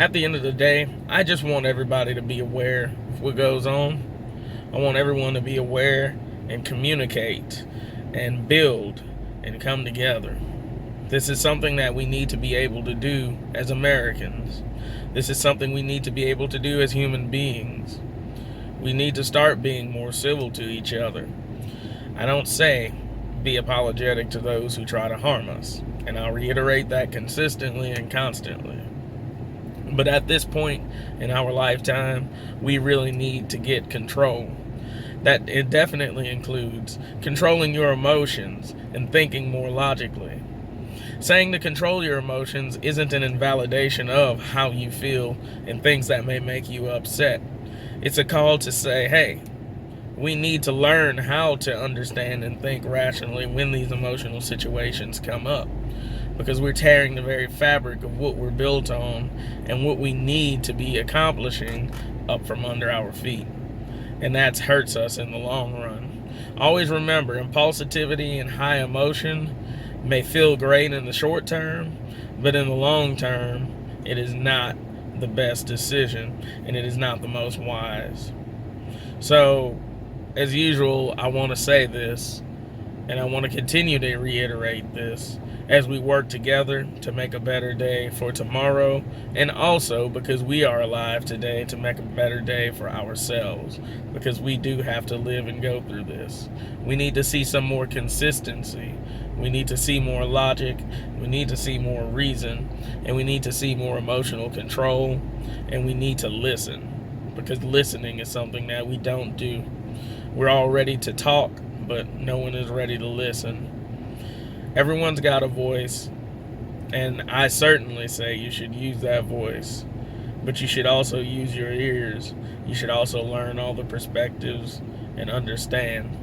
At the end of the day, I just want everybody to be aware of what goes on. I want everyone to be aware and communicate and build and come together. This is something that we need to be able to do as Americans. This is something we need to be able to do as human beings. We need to start being more civil to each other. I don't say be apologetic to those who try to harm us, and I'll reiterate that consistently and constantly. But at this point in our lifetime, we really need to get control. That it definitely includes controlling your emotions and thinking more logically. Saying to control your emotions isn't an invalidation of how you feel and things that may make you upset. It's a call to say, hey, we need to learn how to understand and think rationally when these emotional situations come up, because we're tearing the very fabric of what we're built on and what we need to be accomplishing up from under our feet. And that hurts us in the long run. Always remember, impulsivity and high emotion may feel great in the short term, but in the long term, it is not the best decision, and it is not the most wise. So, as usual, I want to say this, and I want to continue to reiterate this as we work together to make a better day for tomorrow, and also because we are alive today to make a better day for ourselves, because we do have to live and go through this. We need to see some more consistency. We need to see more logic. We need to see more reason, and we need to see more emotional control, and we need to listen, because listening is something that we don't do. We're all ready to talk, but no one is ready to listen. Everyone's got a voice, and I certainly say you should use that voice, but you should also use your ears. You should also learn all the perspectives and understand.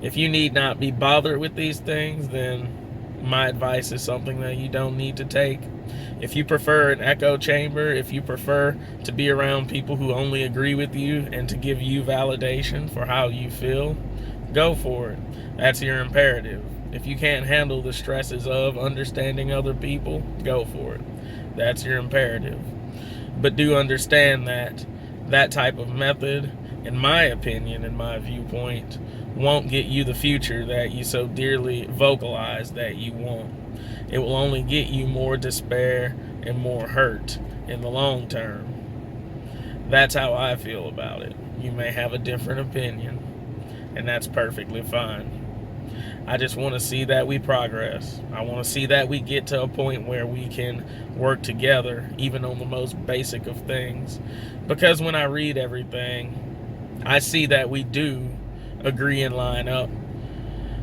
If you need not be bothered with these things, then my advice is something that you don't need to take. If you prefer an echo chamber, if you prefer to be around people who only agree with you and to give you validation for how you feel, go for it. That's your imperative. If you can't handle the stresses of understanding other people, go for it. That's your imperative. But do understand that that type of method, in my opinion, in my viewpoint, won't get you the future that you so dearly vocalize that you want. It will only get you more despair and more hurt in the long term. That's how I feel about it. You may have a different opinion, and that's perfectly fine. I just want to see that we progress. I want to see that we get to a point where we can work together, even on the most basic of things. Because when I read everything, I see that we do agree and line up.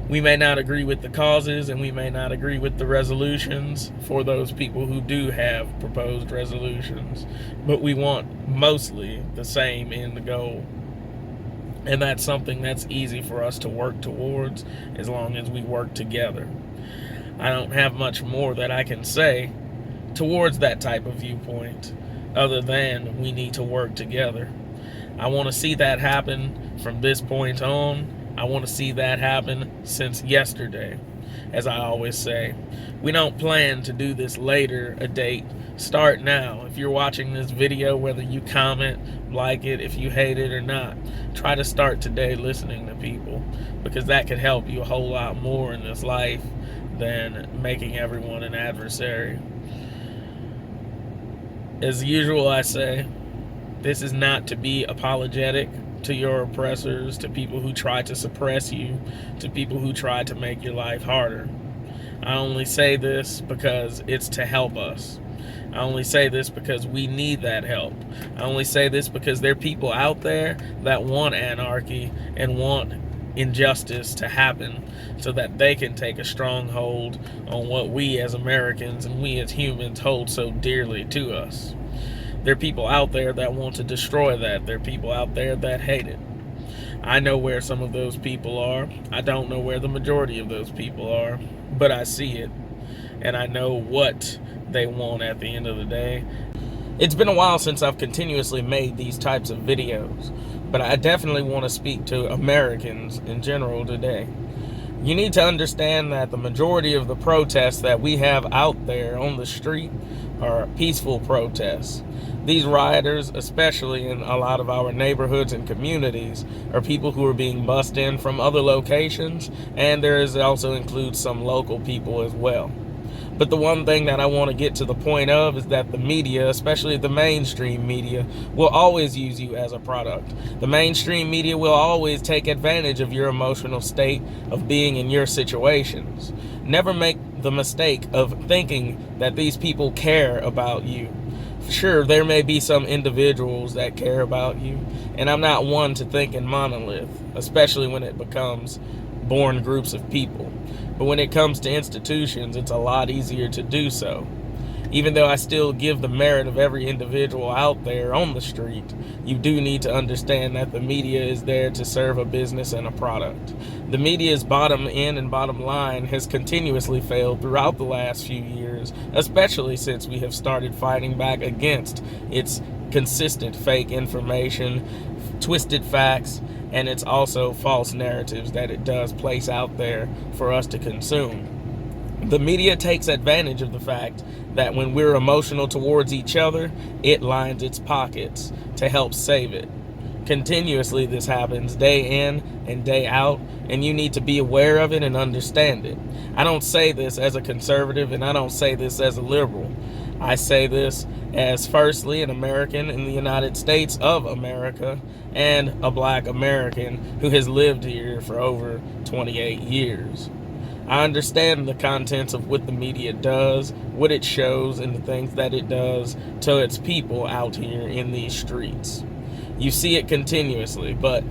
We may not agree with the causes, and we may not agree with the resolutions for those people who do have proposed resolutions, but we want mostly the same end goal. And that's something that's easy for us to work towards as long as we work together. I don't have much more that I can say towards that type of viewpoint other than we need to work together. I want to see that happen from this point on. I want to see that happen since yesterday. As I always say, we don't plan to do this later a date. Start now. If you're watching this video, whether you comment, like it, if you hate it or not, try to start today listening to people, because that could help you a whole lot more in this life than making everyone an adversary. As usual, I say, this is not to be apologetic to your oppressors, to people who try to suppress you, to people who try to make your life harder. I only say this because it's to help us. I only say this because we need that help. I only say this because there are people out there that want anarchy and want injustice to happen so that they can take a strong hold on what we as Americans and we as humans hold so dearly to us. There are people out there that want to destroy that. There are people out there that hate it. I know where some of those people are. I don't know where the majority of those people are, but I see it, and I know what they want at the end of the day. It's been a while since I've continuously made these types of videos, but I definitely want to speak to Americans in general today. You need to understand that the majority of the protests that we have out there on the street are peaceful protests. These rioters, especially in a lot of our neighborhoods and communities, are people who are being bussed in from other locations, and there is also includes some local people as well. But the one thing that I want to get to the point of is that the media, especially the mainstream media, will always use you as a product. The mainstream media will always take advantage of your emotional state of being in your situations. Never make the mistake of thinking that these people care about you. Sure, there may be some individuals that care about you, and I'm not one to think in monolith, especially when it becomes born groups of people. But when it comes to institutions, it's a lot easier to do so. Even though I still give the merit of every individual out there on the street, you do need to understand that the media is there to serve a business and a product. The media's bottom end and bottom line has continuously failed throughout the last few years, especially since we have started fighting back against its consistent fake information, twisted facts, and it's also false narratives that it does place out there for us to consume. The media takes advantage of the fact that when we're emotional towards each other, it lines its pockets to help save it. Continuously, this happens day in and day out, and you need to be aware of it and understand it. I don't say this as a conservative, and I don't say this as a liberal. I say this as firstly an American in the United States of America and a black American who has lived here for over 28 years. I understand the contents of what the media does, what it shows, and the things that it does to its people out here in these streets. You see it continuously, but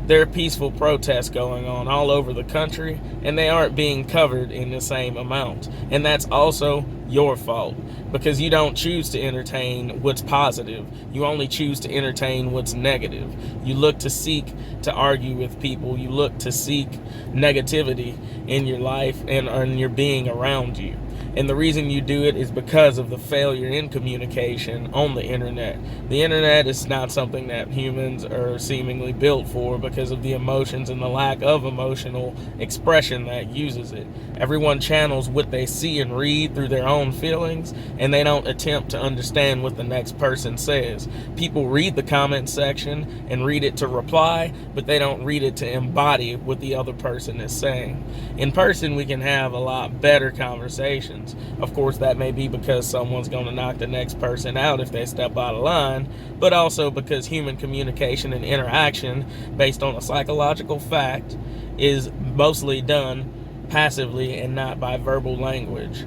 there are peaceful protests going on all over the country, and they aren't being covered in the same amount. And that's also your fault, because you don't choose to entertain what's positive. You only choose to entertain what's negative. You look to seek to argue with people. You look to seek negativity in your life and in your being around you. And the reason you do it is because of the failure in communication on the internet. The internet is not something that humans are seemingly built for because of the emotions and the lack of emotional expression that uses it. Everyone channels what they see and read through their own feelings, and they don't attempt to understand what the next person says. People read the comment section and read it to reply, but they don't read it to embody what the other person is saying. In person, we can have a lot better conversations. Of course, that may be because someone's going to knock the next person out if they step out of line, but also because human communication and interaction, based on a psychological fact, is mostly done passively and not by verbal language.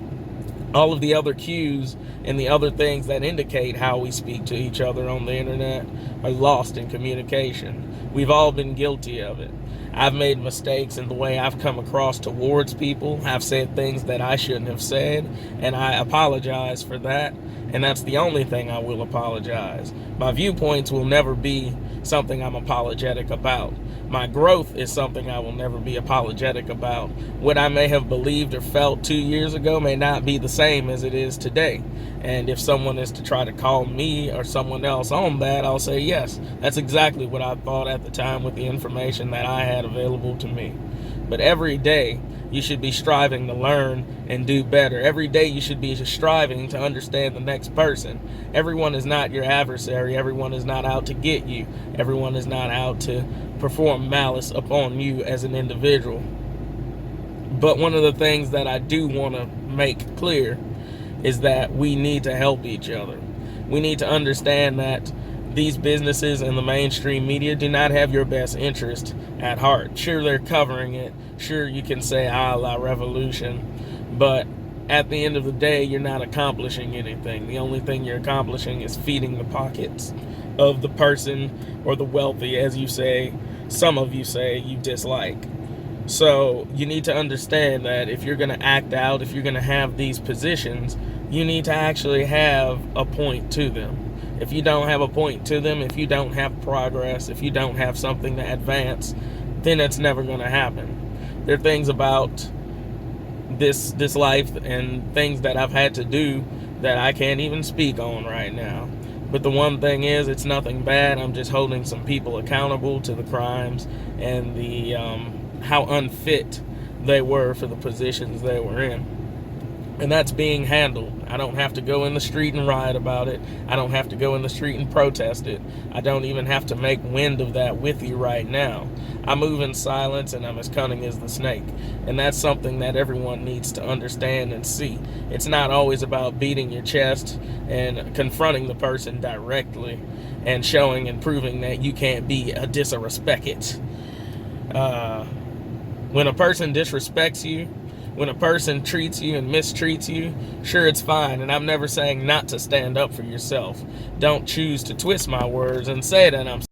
All of the other cues and the other things that indicate how we speak to each other on the internet are lost in communication. We've all been guilty of it. I've made mistakes in the way I've come across towards people. I've said things that I shouldn't have said, and I apologize for that, and that's the only thing I will apologize. My viewpoints will never be something I'm apologetic about. My growth is something I will never be apologetic about. What I may have believed or felt 2 years ago may not be the same as it is today. And if someone is to try to call me or someone else on that, I'll say, yes, that's exactly what I thought at the time with the information that I had available to me. But every day, you should be striving to learn and do better. Every day you should be striving to understand the next person. Everyone is not your adversary. Everyone is not out to get you. Everyone is not out to perform malice upon you as an individual. But one of the things that I do want to make clear is that we need to help each other. We need to understand that these businesses and the mainstream media do not have your best interest at heart. Sure, they're covering it. Sure, you can say, la revolution. But at the end of the day, you're not accomplishing anything. The only thing you're accomplishing is feeding the pockets of the person or the wealthy, as you say, some of you say you dislike. So you need to understand that if you're going to act out, if you're going to have these positions, you need to actually have a point to them. If you don't have a point to them, if you don't have progress, if you don't have something to advance, then it's never going to happen. There are things about this life and things that I've had to do that I can't even speak on right now. But the one thing is, it's nothing bad. I'm just holding some people accountable to the crimes and the how unfit they were for the positions they were in. And that's being handled. I don't have to go in the street and riot about it. I don't have to go in the street and protest it. I don't even have to make wind of that with you right now. I move in silence, and I'm as cunning as the snake. And that's something that everyone needs to understand and see. It's not always about beating your chest and confronting the person directly and showing and proving that you can't be a disrespect. When a person disrespects you, when a person treats you and mistreats you, sure, it's fine. And I'm never saying not to stand up for yourself. Don't choose to twist my words and say that I'm